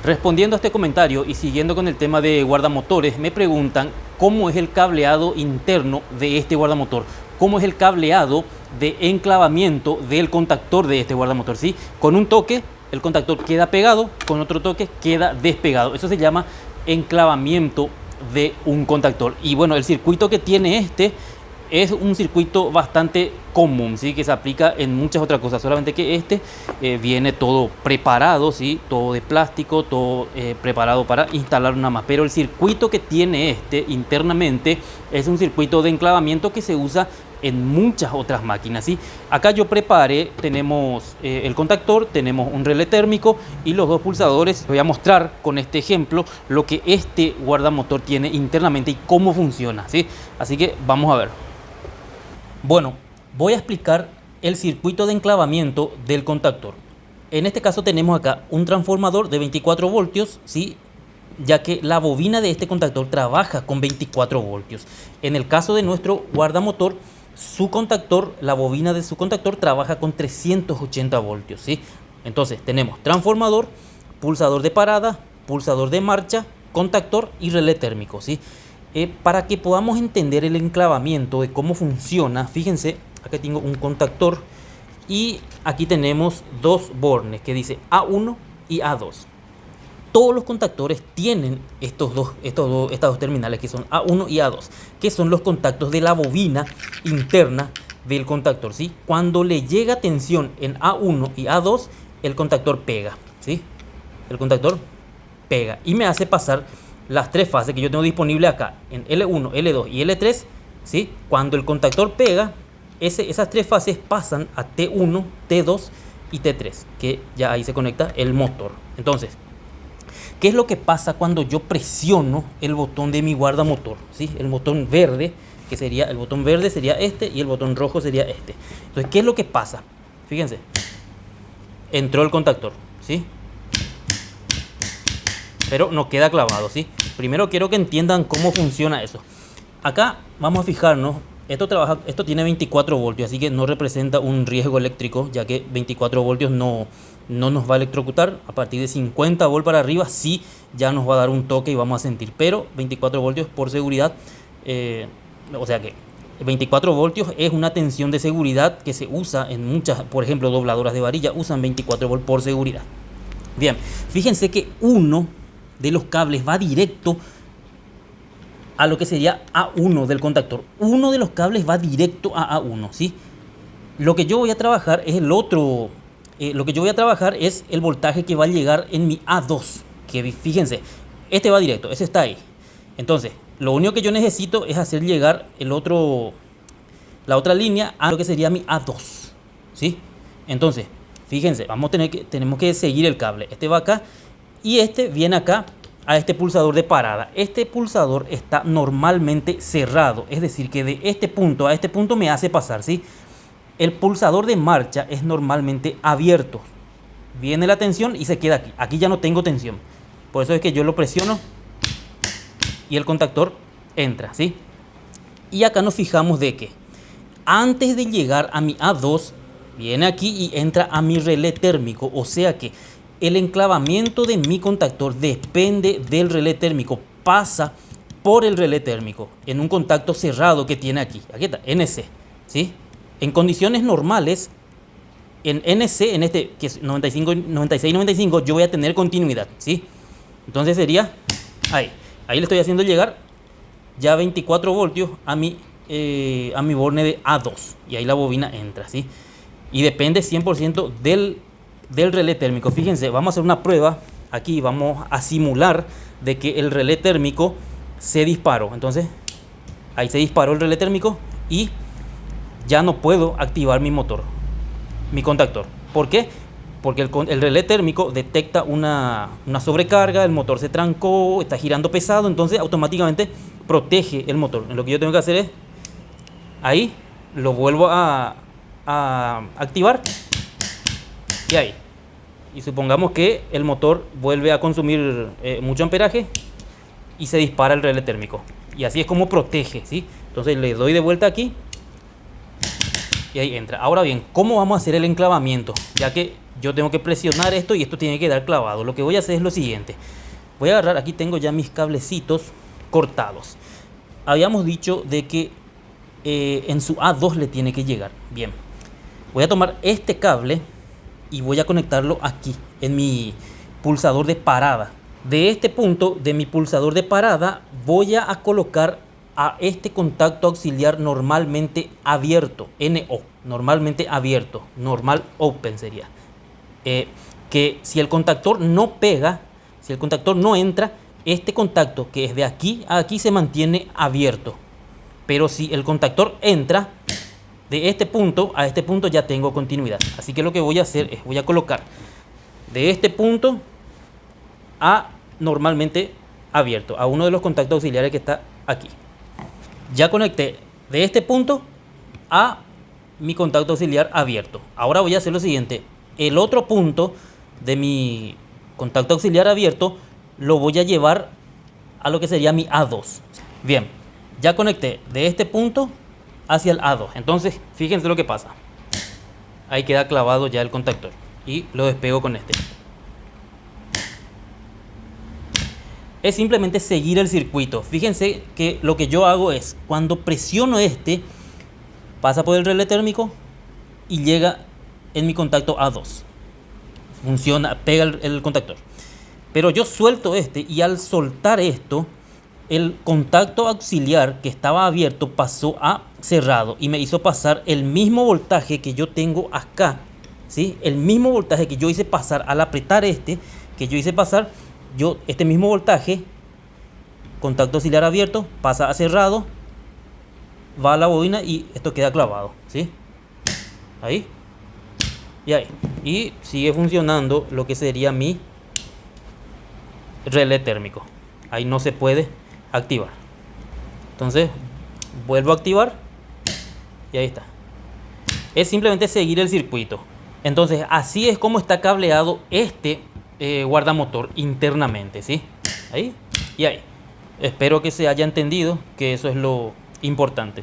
Respondiendo a este comentario y siguiendo con el tema de guardamotores, me preguntan cómo es el cableado interno de este guardamotor, cómo es el cableado de enclavamiento del contactor de este guardamotor, ¿sí? Con un toque el contactor queda pegado, con otro toque queda despegado. Eso se llama enclavamiento de un contactor. Y bueno, el circuito que tiene este es un circuito bastante común, ¿sí? Que se aplica en muchas otras cosas, solamente que este viene todo preparado, ¿sí? Todo de plástico, todo preparado para instalar una más. Pero el circuito que tiene este internamente es un circuito de enclavamiento que se usa en muchas otras máquinas, ¿sí? Acá yo preparé, tenemos el contactor, tenemos un relé térmico y los dos pulsadores. Voy a mostrar con este ejemplo lo que este guardamotor tiene internamente y cómo funciona, ¿sí? Así que vamos a ver. Bueno, voy a explicar el circuito de enclavamiento del contactor. En este caso tenemos acá un transformador de 24 voltios, ¿sí? Ya que la bobina de este contactor trabaja con 24 voltios. En el caso de nuestro guardamotor, su contactor, la bobina de su contactor trabaja con 380 voltios, ¿sí? Entonces tenemos transformador, pulsador de parada, pulsador de marcha, contactor y relé térmico, ¿sí? Para que podamos entender el enclavamiento de cómo funciona, fíjense, acá tengo un contactor y aquí tenemos dos bornes que dice A1 y A2. Todos los contactores tienen estas dos terminales que son A1 y A2, que son los contactos de la bobina interna del contactor, ¿sí? Cuando le llega tensión en A1 y A2, el contactor pega, ¿sí? El contactor pega y me hace pasar las tres fases que yo tengo disponible acá en L1, L2 y L3, ¿sí? Cuando el contactor pega, esas tres fases pasan a T1, T2 y T3, que ya ahí se conecta el motor. Entonces, ¿qué es lo que pasa cuando yo presiono el botón de mi guardamotor? ¿Sí? El botón verde, que sería el botón verde sería este y el botón rojo sería este. Entonces, ¿qué es lo que pasa? Fíjense, entró el contactor, ¿sí? Pero no queda clavado, ¿sí? Primero quiero que entiendan cómo funciona eso. Acá vamos a fijarnos, esto tiene 24 voltios, así que no representa un riesgo eléctrico, ya que 24 voltios no nos va a electrocutar. A partir de 50 volts para arriba sí ya nos va a dar un toque y vamos a sentir, pero 24 voltios por seguridad, o sea que 24 voltios es una tensión de seguridad que se usa en muchas, por ejemplo, dobladoras de varilla usan 24 volts por seguridad. Bien, fíjense que uno de los cables va directo a lo que sería A1 del contactor. Uno de los cables va directo a A1, ¿sí? Lo que yo voy a trabajar es el otro. Lo que yo voy a trabajar es el voltaje que va a llegar en mi A2. Que fíjense, este va directo, ese está ahí. Entonces, lo único que yo necesito es hacer llegar la otra línea a lo que sería mi A2, ¿sí? Entonces, fíjense, tenemos que seguir el cable. Este va acá y este viene acá a este pulsador de parada. Este pulsador está normalmente cerrado, es decir, que de este punto a este punto me hace pasar, ¿sí? El pulsador de marcha es normalmente abierto. Viene la tensión y se queda aquí. Aquí ya no tengo tensión. Por eso es que yo lo presiono y el contactor entra, ¿sí? Y acá nos fijamos de que antes de llegar a mi A2, viene aquí y entra a mi relé térmico. O sea que el enclavamiento de mi contactor depende del relé térmico. Pasa por el relé térmico en un contacto cerrado que tiene aquí. Aquí está, NC, ¿sí? En condiciones normales, en NC, en este que es 95, 96, 95, yo voy a tener continuidad, ¿sí? Entonces sería ahí. Ahí le estoy haciendo llegar ya 24 voltios a mi borne de A2. Y ahí la bobina entra, ¿sí? Y depende 100% del relé térmico. Fíjense, vamos a hacer una prueba. Aquí vamos a simular de que el relé térmico se disparó. Entonces, ahí se disparó el relé térmico y ya no puedo activar mi motor, mi contactor. ¿Por qué? Porque el relé térmico detecta una sobrecarga, el motor se trancó, está girando pesado, entonces automáticamente protege el motor. Lo que yo tengo que hacer es, ahí lo vuelvo a activar y ahí. Y supongamos que el motor vuelve a consumir mucho amperaje y se dispara el relé térmico. Y así es como protege, ¿sí? Entonces le doy de vuelta aquí y ahí entra. Ahora bien, ¿cómo vamos a hacer el enclavamiento? Ya que yo tengo que presionar esto y esto tiene que quedar clavado. Lo que voy a hacer es lo siguiente. Voy a agarrar, aquí tengo ya mis cablecitos cortados. Habíamos dicho de que en su A2 le tiene que llegar. Bien, voy a tomar este cable y voy a conectarlo aquí en mi pulsador de parada. De este punto de mi pulsador de parada voy a colocar a este contacto auxiliar normalmente abierto, NO, normalmente abierto, normal open sería. Que si el contactor no pega, si el contactor no entra, este contacto que es de aquí a aquí se mantiene abierto. Pero si el contactor entra, de este punto a este punto ya tengo continuidad. Así que lo que voy a hacer es, voy a colocar de este punto a normalmente abierto, a uno de los contactos auxiliares que está aquí. Ya conecté de este punto a mi contacto auxiliar abierto. Ahora voy a hacer lo siguiente. El otro punto de mi contacto auxiliar abierto lo voy a llevar a lo que sería mi A2. Bien, ya conecté de este punto hacia el A2. Entonces, fíjense lo que pasa. Ahí queda clavado ya el contactor. Y lo despego con este. Es simplemente seguir el circuito. Fíjense que lo que yo hago es, cuando presiono este, pasa por el relé térmico y llega en mi contacto A2. Funciona, pega el contactor. Pero yo suelto este y al soltar esto, el contacto auxiliar que estaba abierto pasó a cerrado y me hizo pasar el mismo voltaje que yo tengo acá, ¿sí? El mismo voltaje que yo hice pasar al apretar este, que yo hice pasar, este mismo voltaje, contacto auxiliar abierto, pasa a cerrado, va a la bobina y esto queda clavado, ¿sí? Ahí y ahí. Y sigue funcionando lo que sería mi relé térmico. Ahí no se puede activar. Entonces vuelvo a activar y ahí está. Es simplemente seguir el circuito. Entonces así es como está cableado este guardamotor internamente, ¿sí? Ahí y ahí. Espero que se haya entendido, que eso es lo importante.